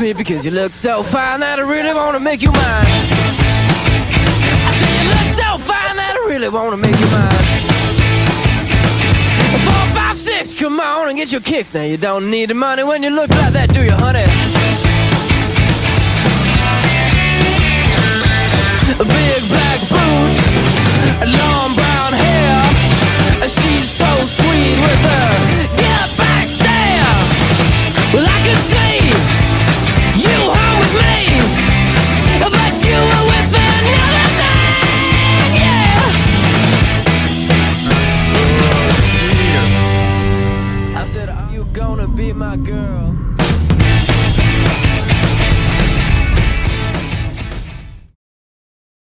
me because you look so fine that I really wanna make you mine. I say you look so fine that I really wanna make you mine. 4, 5, 6, come on and get your kicks. Now you don't need the money when you look like that, do you, honey? Big black boots, long brown hair. She's so sweet with her get back stare. Well, I could see you home with me, but you were with another man, yeah. I said, are you gonna be my girl?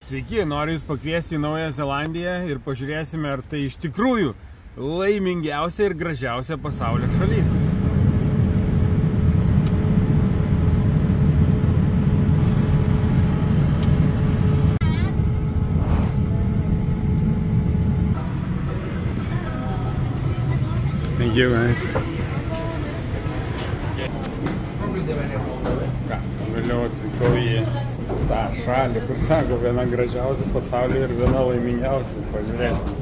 Sveiki, noriu Jūs pakviesti į Naująją Zelandiją ir pažiūrėsime, ar tai iš tikrųjų laimingiausia ir gražiausia pasaulio šalis. Thank you, guys. Vėliau atvykau į tą šalį, kur sako, viena gražiausia pasaulyje ir viena laimingiausia. Pažiūrėsime.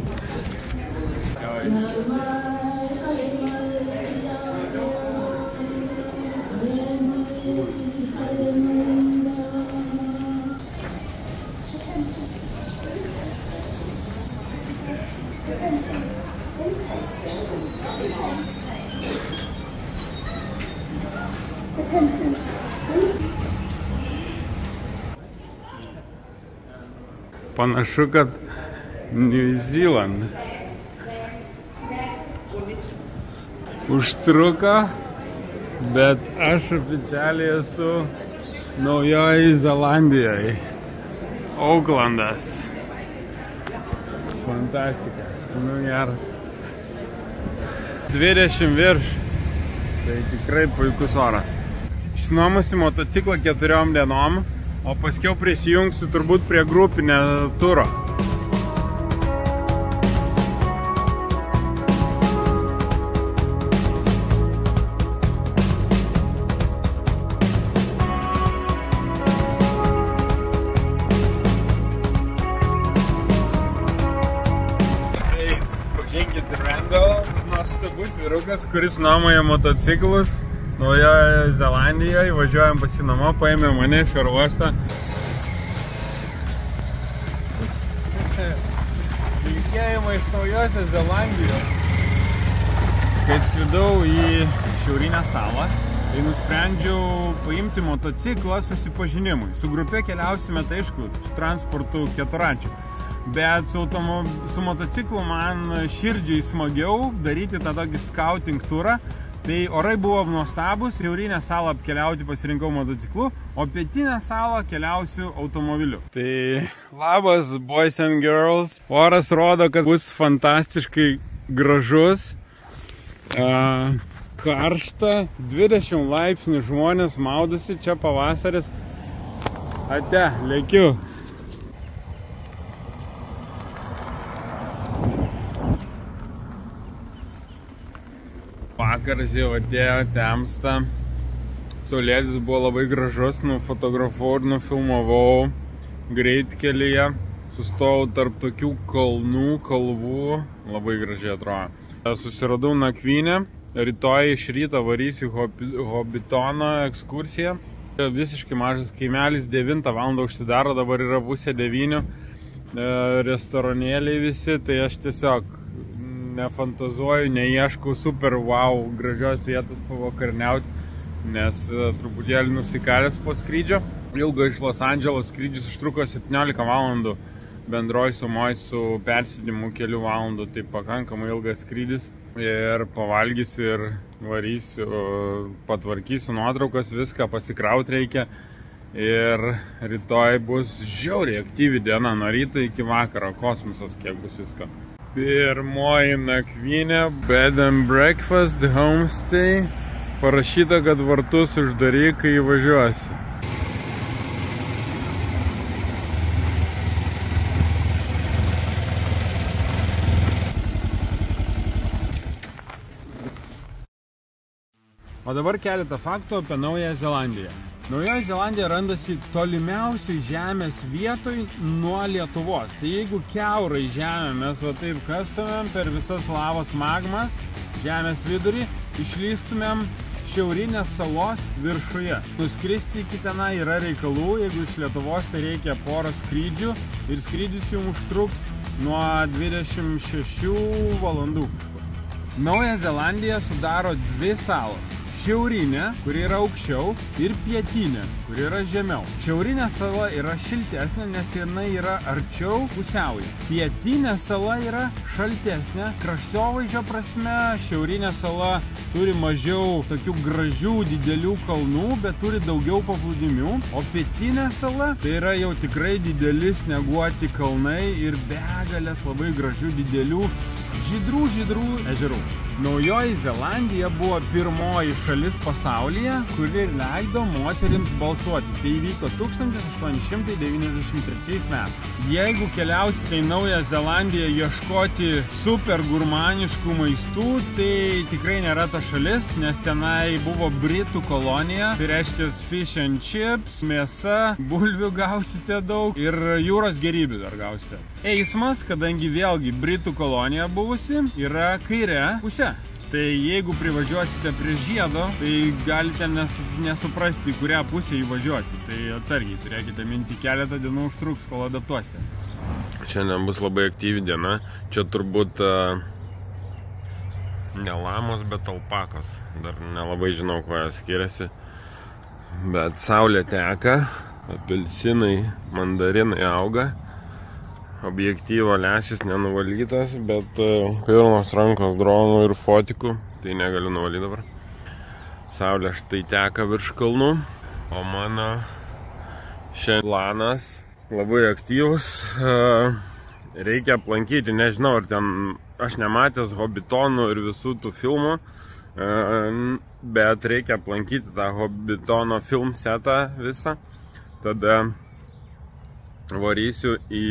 Panašu, kad New Zealand užtruko, bet aš oficialiai esu Naujojoje Zelandijoje. Aucklandas. Fantastika. Nu, geras. 20 virš. Tai tikrai puikus oras. Išsinuomosiu motociklą 4 dienom. O paskiau prisijungsiu turbūt prie grupinio turo. Pažinkit Randall, nuostabus vyrukas, kuris nuomoja motociklus Naujojoje Zelandijoje. Važiuojam pas jį namo, paėmė mane iš oro uosto. Linkėjimai iš Naujosios Zelandijos. Kai atskridau į šiaurinę salą, tai nusprendžiau paimti motociklą susipažinimui. Su grupe keliausime, tai aišku, su transportu keturračiu. Bet su motociklu man širdžiai smagiau daryti tą tokį scouting turą. Tai orai buvo nuostabus, šiaurinę salą apkeliauti pasirinkau motociklu, o pietinę salą keliausiu automobiliu. Tai labas, boys and girls. Oras rodo, kad bus fantastiškai gražus, karšta, 20 laipsnių, žmonės maudosi, čia pavasaris. Ate, lėkiu. Vakaras jau atėjo, temsta. Saulėtis buvo labai gražus, nufotografavau ir nufilmavau greitkelyje. Sustojau tarp tokių kalvų, labai gražiai atrodo. Susiradau nakvynę, rytoj iš ryto varysiu Hobitono ekskursiją. Visiškai mažas kaimelis, 9 val. Užsidaro, dabar yra pusė 9. Restoranėliai visi, tai aš tiesiog nefantazuoju, neieškau super wow gražios vietos pavakarniauti, nes truputėlį nusikalęs po skrydžio. Ilgo iš Los Andželos skrydžius užtruko 17 valandų, bendroj sumoj su persėdimu kelių valandų, tai pakankamai ilgas skrydis. Ir pavalgysiu ir varysiu, patvarkysiu nuotraukas, viską pasikrauti reikia. Ir rytoj bus žiauriai aktyvi diena, nuo ryto iki vakaro, kosmosas kiek bus visko. Pirmoji nakvynė, bed and breakfast, homestay. Parašyta, kad vartus uždaryk, kai įvažiuosi. O dabar keletą faktų apie Naująją Zelandiją. Naujoji Zelandija randasi tolimiausiai žemės vietoj nuo Lietuvos. Tai jeigu kiaurai žemę mes va taip kastumėm per visas lavos magmas, žemės vidurį, išlystumėm šiaurinės salos viršuje. Nuskristi iki tenai yra reikalų, jeigu iš Lietuvos tai reikia porą skrydžių ir skrydis jums užtruks nuo 26 valandų kažkur. Naują Zelandiją sudaro dvi salos. Šiaurinė, kuri yra aukščiau, ir pietinė, kuri yra žemiau. Šiaurinė sala yra šiltesnė, nes jinai yra arčiau pusiaujo. Pietinė sala yra šaltesnė. Kraštovaizdžio prasme, šiaurinė sala turi mažiau tokių gražių, didelių kalnų, bet turi daugiau paplūdimių. O pietinė sala tai yra jau tikrai dideli snieguoti kalnai ir begalės labai gražių, didelių, žydrų ežerų. Naujoji Zelandija buvo pirmoji šalis pasaulyje, kuri leido moterims balsuoti. Tai įvyko 1893 metais. Jeigu keliausite į Naują Zelandiją ieškoti super gurmaniškų maistų, tai tikrai nėra ta šalis, nes tenai buvo Britų kolonija. Tai reiškia fish and chips, mėsa, bulvių gausite daug ir jūros gėrybių dar gausite. Eismas, kadangi vėlgi Britų kolonija buvusi, yra kaire pusė. Tai jeigu privažiuosite prie žiedo, tai galite nesuprasti, į kurią pusę įvažiuoti. Tai atsargiai, turėkite minti, keletą dienų užtruks, kol adaptuositės. Šiandien bus labai aktyvi diena. Čia turbūt ne lamos, bet alpakos. Dar nelabai žinau, kuo jie skiriasi. Bet saulė teka, apelsinai, mandarinai auga. Objektyvo lęšis nenuvalytas, bet pilnos rankos dronų ir fotikų, tai negaliu nuvalyti dabar. Saulė štai teka virš kalnų, o mano šiandien planas labai aktyvus. Reikia aplankyti, nežinau, ar ten aš nematęs Hobbitonų ir visų tų filmų, bet reikia aplankyti tą Hobbitono film setą visą. Tada varysiu į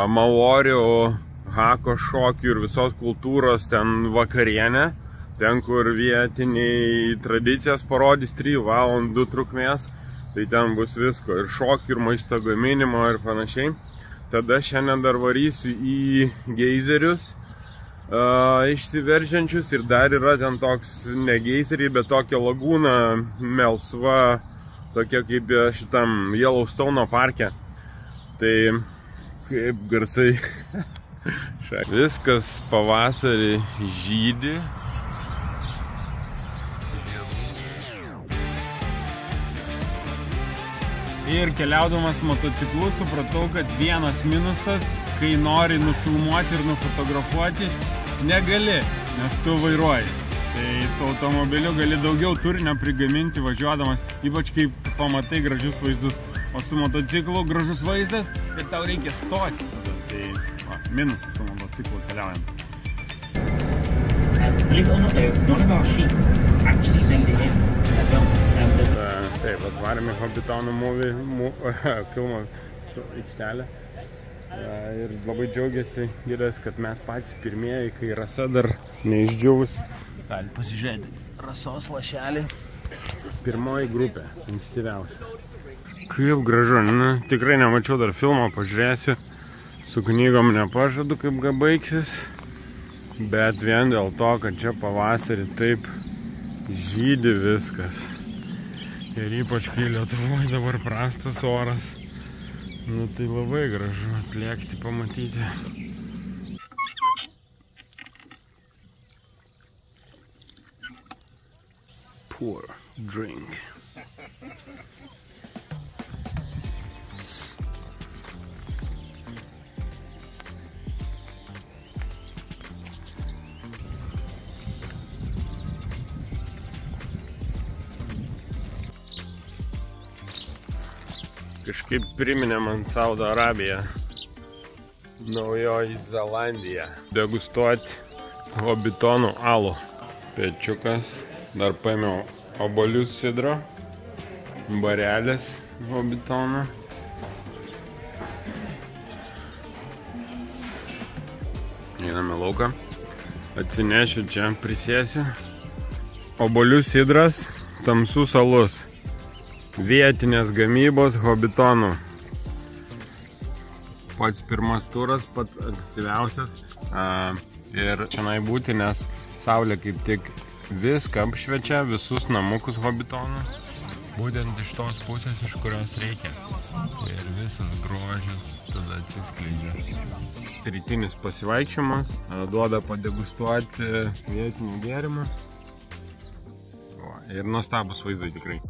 maorių, hako šokių ir visos kultūros ten vakarienę, ten kur vietiniai tradicijas parodys 3 valandų trukmės, tai ten bus visko, ir šokių, ir maisto gaminimo ir panašiai. Tada šiandien dar varysiu į geizerius išsiveržiančius ir dar yra ten toks ne geizeriai, bet tokia lagūna melsva, tokia kaip šitam Yellowstone parke. Tai kaip garsai. Viskas pavasarį žydi. Ir keliaudamas motociklu supratau, kad vienas minusas, kai nori nufilmuoti ir nufotografuoti, negali, nes tu vairuoji. Tai su automobiliu gali daugiau turinio prigaminti važiuodamas, ypač kai pamatai gražius vaizdus. O su motociklu gražus vaizdas, bet tau reikia stoti. Tai minusas su motociklu keliaujant. Taip, atvarėme Hobbitono filmo aikštelę. Ir labai džiaugiasi gidas, kad mes patys pirmieji, kai rasa dar neišdžiūvus. Gali pasižiūrėti rasos lašelį. Pirmoji grupė, ankstyviausia. Kaip gražu, tikrai nemačiau dar filmo, pažiūrėsiu. Su knygom nepažadu, kaip baigsis. Bet vien dėl to, kad čia pavasarį taip žydi viskas. Ir ypač kai Lietuvoje dabar prastas oras. Tai labai gražu atlėkti, pamatyti. Pour drink. Kažkaip priminė man Saudo Arabiją, Naujoji Zelandija. Degustuoti Hobbitonų alų. Pečiukas, dar paėmiau obuolių sidro, barelės Hobbitono. Einame lauką, atsinešiu čia, prisėsiu. Obuolių sidras, tamsus alus. vietinės gamybos Hobbitonų. Pats pirmas turas, pats ankstyviausias. Ir čia būti, nes saulė kaip tik viską apšviečia, visus namukus Hobbitonų. Būtent iš tos pusės, iš kurios reikia. Ir visas grožis tada atsiskleidžia. Rytinis pasivaikščiojimas, duoda padegustuoti vietinį gėrimą. Ir nuostabus vaizdai tikrai.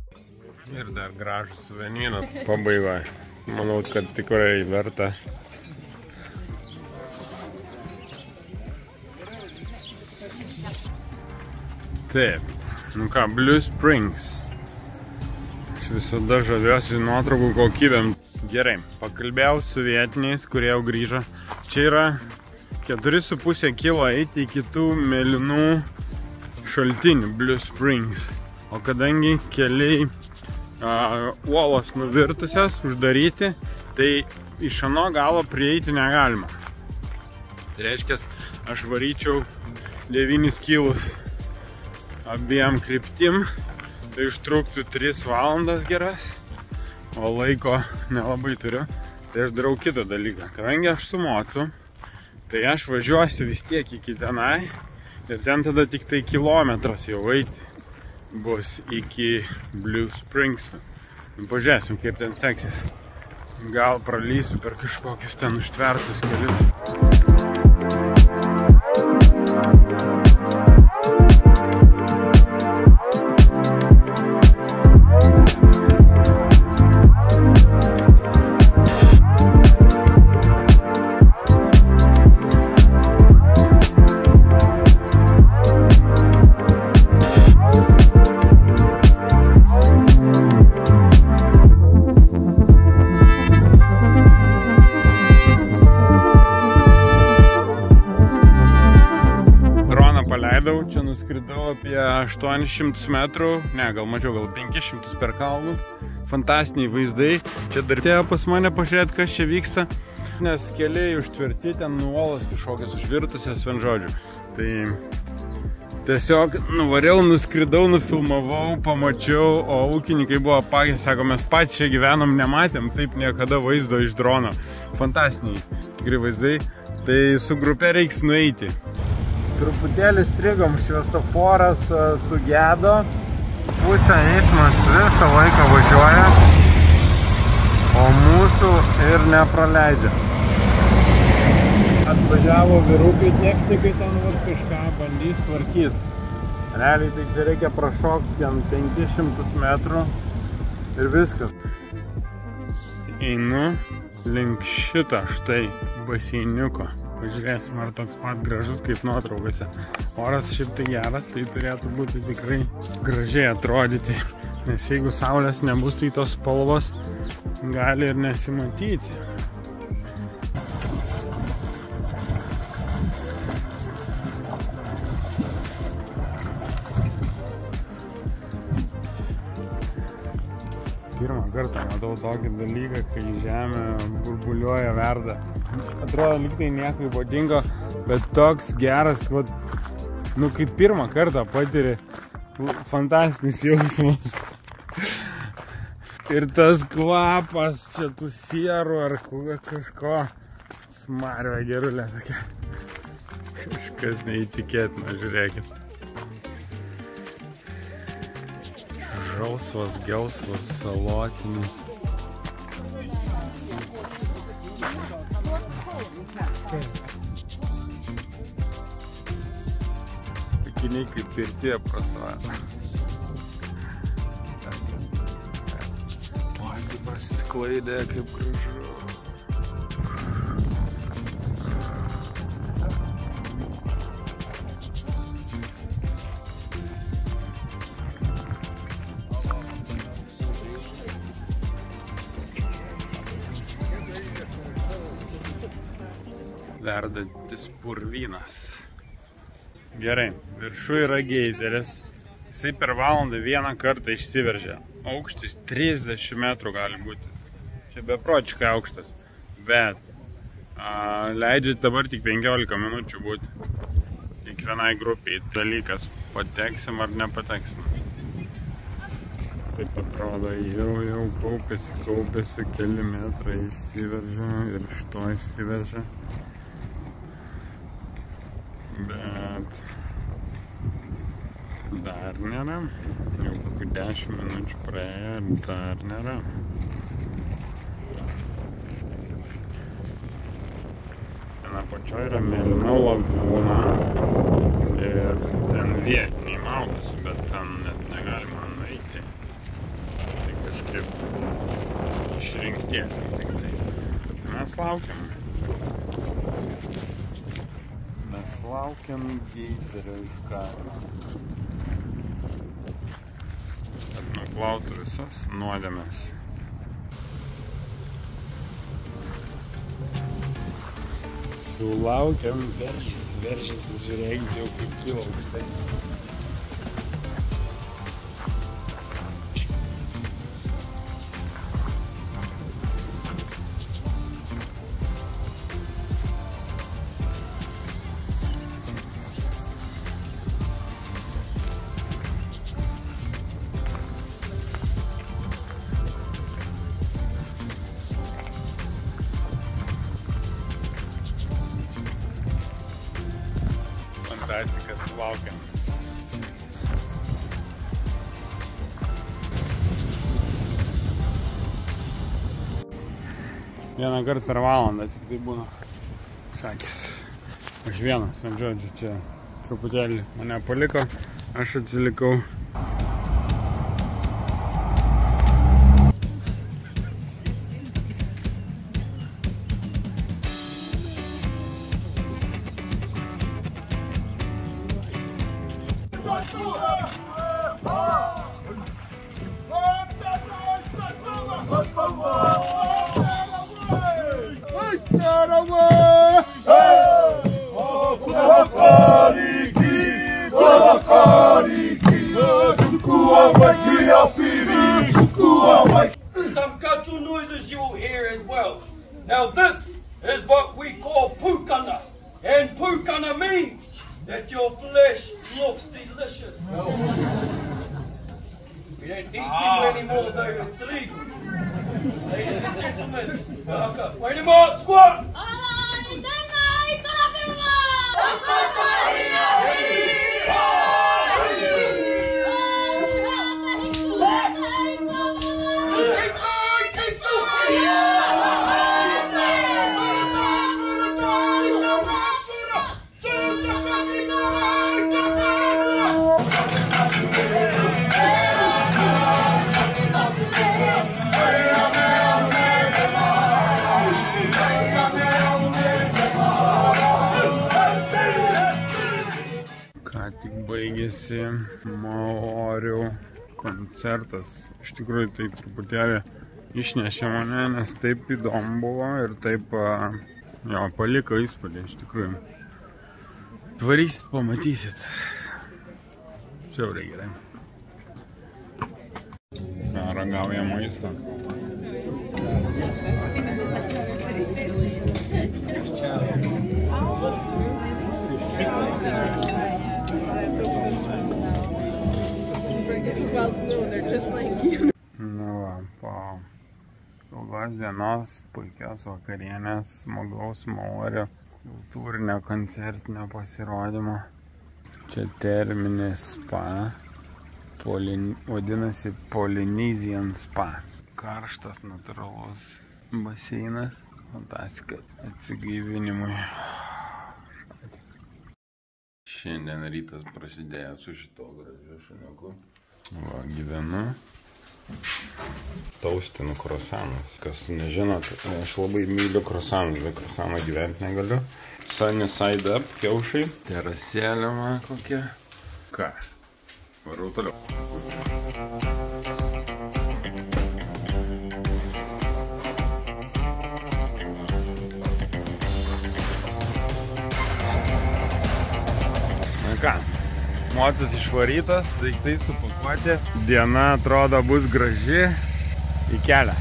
Ir dar gražus suvenynas pabaigoje. Manau, kad tikrai verta. Taip, nu ką, Blue Springs. Aš visada žaviuosi nuotraukų kokybėm. Gerai, pakalbėjau su vietiniais, kurie jau grįžo. Čia yra 4,5 kilo eiti iki tų mėlynų šaltinių Blue Springs. O kadangi keliai uolos nuvirtusios, uždaryti, tai iš ano galo prieiti negalima. Tai reiškia, aš varyčiau 9 kilus abiem kryptim, tai užtruktų 3 valandas geras, o laiko nelabai turiu. Tai aš darau kitą dalyką. Kadangi aš su mocu, tai aš važiuosiu vis tiek iki tenai ir ten tada tik tai kilometras jau eiti bus iki Blue Springs. Pažiūrėsim, kaip ten seksis. Gal pralysiu per kažkokius ten užtvertus kelius. Čia nuskridau apie 800 metrų, ne, gal mažiau, gal 500 per kalnų. Fantastiniai vaizdai. Čia dar atėjo pas mane pažiūrėti, kas čia vyksta. Nes keliai užtverti, ten nuolas kažkokias užvirtusias, vien žodžiu. Tai tiesiog nuvariau, nuskridau, nufilmavau, pamačiau, o ūkininkai buvo apakę, sako, mes patys čia gyvenom, nematėm taip niekada vaizdo iš drono. Fantastiniai tikrai vaizdai. Tai su grupe reiks nueiti. Truputėlį strigom, šviesoforas sugedo, pusę eismas visą laiką važiuoja, o mūsų ir nepraleidžia. Atvažiavo vyrukai technikai, ten kažką bandys tvarkyti. Realiai tai čia reikia prašokti 500 metrų ir viskas. Einu link šitą štai baseiniuko. Pažiūrėsim, ar toks pat gražus kaip nuotraukose. Oras šiaip tai geras, tai turėtų būti tikrai gražiai atrodyti. Nes jeigu saulės nebus, tai tos spalvos gali ir nesimatyti. Pirmą kartą matau tokį dalyką, kai žemė burbuliuoja, verda. Atrodo, lyg tai nieko ypatingo, bet toks geras, kaip pirmą kartą patiri fantastinis jausmas. Ir tas kvapas, čia tų sierų ar kažko smarvė gerulė tokia. Kažkas neįtikėtina, žiūrėkit. Žalsvas, gelsvas, salotinis. Akiniai kaip pirtie prasvara. Oi, kaip prasisklaidė, kaip gražu. Verdantis purvynas. Gerai, viršų yra geizeris. Jisai per valandą vieną kartą išsiveržia. Aukštis 30 metrų gali būti. Čia beprotiškai aukštas. Bet leidžia dabar tik 15 minučių būti. Kiekvienai grupiai dalykas, pateksim ar nepateksim. taip atrodo, jau kaupėsi, keli metrai išsiveržia ir iš to išsiveržia. Bet dar nėra, jau kokių 10 minučių praėjo ir dar nėra. Ten apačioje yra mėlyna lagūna ir ten vietiniai maudosi, bet ten net negalima nueiti. Tai kažkaip išrinktiesiam tik tai. Mes laukiam. Mes laukiam geizerio iš kaimo. Kad nuplautų visas nuodėmes. Sulaukiam, veržys, žiūrėkit jau kaip kilo aukštai. Fantastika, sulaukiam. Vieną kartą per valandą tik tai būna šakis. Aš vienas, bet žodžiu, čia truputėlį mane paliko, aš atsilikau. Some cultural noises you will hear as well. Now this is what we call pukana. And pukana means that your flesh looks delicious. We don't eat people anymore though, it's illegal. Ladies and gentlemen, welcome. Wait a minute, squat! Tik baigėsi Maorių koncertas. Iš tikrųjų tai truputėlį išnešė mane, nes taip įdomu buvo ir taip jo, paliko įspūdį iš tikrųjų. Atvarysit, pamatysit. Žiauriai gerai. Ragaujam maistą. Nu va, po ilgos dienos, puikios vakarienės, smagaus Maorių kultūrinio koncertinio pasirodymo. Čia terminis spa, vadinasi Polynesian spa. Karštas, natūralus baseinas, fantastika atsigaivinimui. Šiandien rytas prasidėjo su šito gražiu šuniuku. Va, gyvenu. Taustinu kruasanus. Kas nežinot, aš labai myliu kruasanus, be kruasano gyventi negaliu. Sunny side up, kiaušai. Terasėlė man kokia. Ką? Varau toliau. Na ką? Mocis išvarytas, daiktai supakuoti. Diena atrodo bus graži. Į kelią.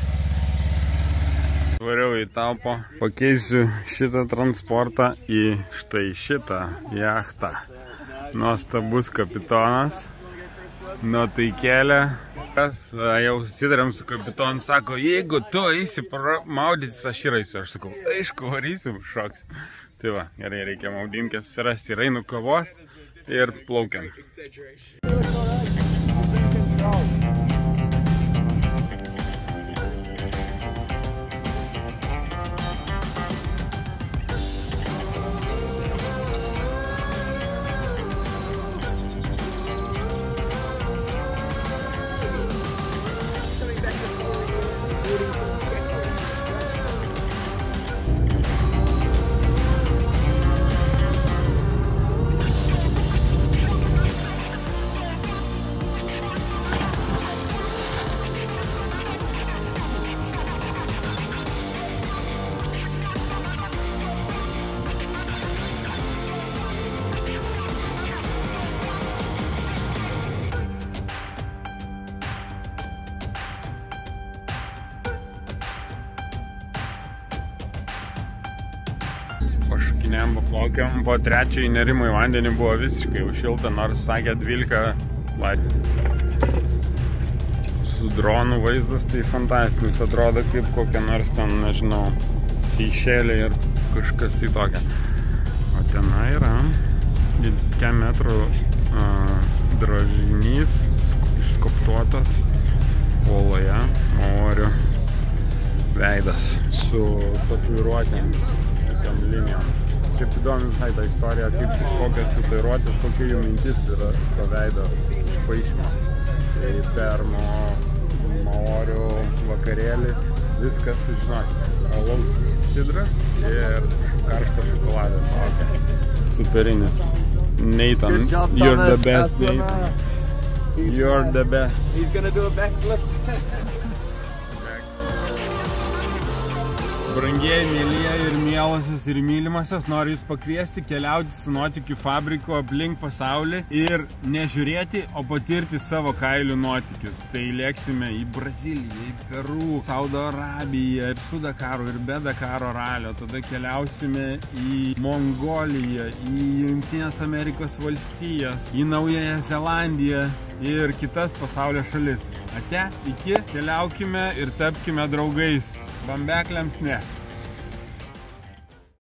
Variau į talpą. Pakeisiu šitą transportą į štai šitą jachtą. Nuostabus kapitonas. Nu tai kelia. Jau susidarėm su kapitonu, sako, jeigu tu eisi maudytis, aš ir eisiu. Aš sakau, aišku, varysim, šoksim. Tai va, gerai, reikia maudinkės susirasti ir einu kavos ir plaukiam. Pašukinėm, paplaukiam, po trečio įnerimo į vandenį buvo visiškai jau šilta, nors sakė 12 laipsnių. Su dronų vaizdas tai fantastinis, atrodo kaip kokia nors ten, nežinau, Seišelė ir kažkas tai tokia. O tenai yra 10 metrų drožinys, išskoptuotas uoloje, maorių veidas su tatuiruotėm. Linijom. Šiaip įdomi visai ta istorija, kaip kokios tatuiruotės, kokia jų mintis yra to veido išpaišymo. Tai per maorių vakarėlį viskas sužinosite. Alaus sidras ir karštas šokoladas. Okay. Superinis. Nathan, you're the best, Nathan. You're the best. He's gonna do a backflip. Brangieji, mėlyje ir mielosios ir mylimosios, noriu jūs pakviesti keliauti su nuotykių fabriku aplink pasaulį ir nežiūrėti, o patirti savo kailių nuotykius. Tai lėksime į Braziliją, į Peru, Saudo Arabiją ir su Dakaru ir be Dakaro ralio. Tada keliausime į Mongoliją, į Jungtinės Amerikos valstijas, į Naująją Zelandiją ir kitas pasaulio šalis. Ate, iki, keliaukime ir tapkime draugais. Bambekliams ne.